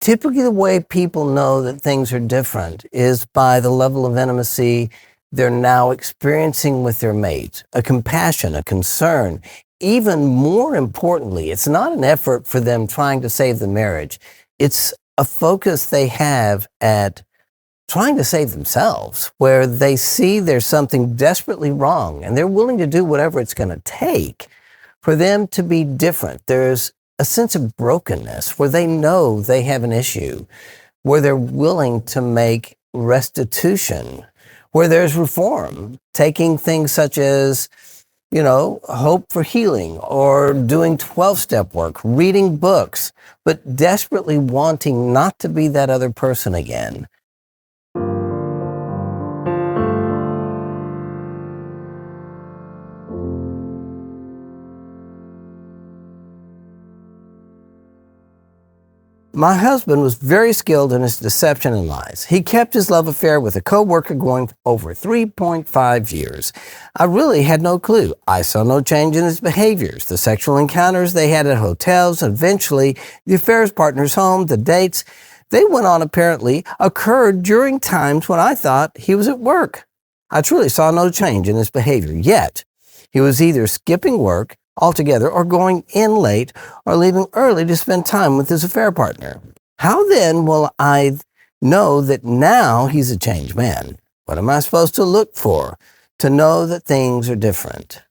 Typically, the way people know that things are different is by the level of intimacy they're now experiencing with their mate, a compassion, a concern. Even more importantly, it's not an effort for them trying to save the marriage. It's a focus they have at trying to save themselves, where they see there's something desperately wrong and they're willing to do whatever it's going to take for them to be different. There's a sense of brokenness where they know they have an issue, where they're willing to make restitution, where there's reform, taking things such as, hope for healing or doing 12-step work, reading books, but desperately wanting not to be that other person again. My husband was very skilled in his deception and lies. He kept his love affair with a coworker going over 3.5 years. I really had no clue. I saw no change in his behaviors, the sexual encounters they had at hotels, eventually the affair's partner's home, the dates they went on apparently occurred during times when I thought he was at work. I truly saw no change in his behavior, yet he was either skipping work altogether or going in late or leaving early to spend time with his affair partner. How then will I know that now he's a changed man? What am I supposed to look for to know that things are different?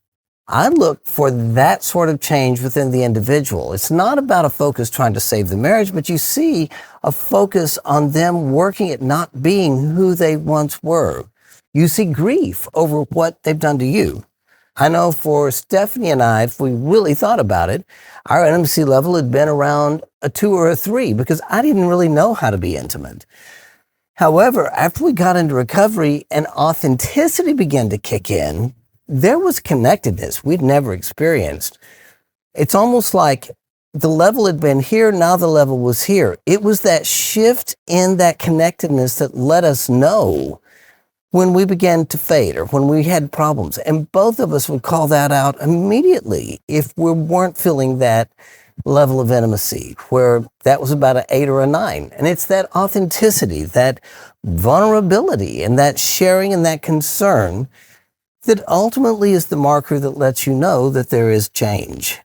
I look for that sort of change within the individual. It's not about a focus trying to save the marriage, but you see a focus on them working at not being who they once were. You see grief over what they've done to you. I know for Stephanie and I, if we really thought about it, our intimacy level had been around a 2 or a 3 because I didn't really know how to be intimate. However, after we got into recovery and authenticity began to kick in, there was connectedness we'd never experienced. It's almost like the level had been here, now the level was here. It was that shift in that connectedness that let us know when we began to fade or when we had problems. And both of us would call that out immediately if we weren't feeling that level of intimacy, where that was about an 8 or a 9. And it's that authenticity, that vulnerability, and that sharing and that concern that ultimately is the marker that lets you know that there is change.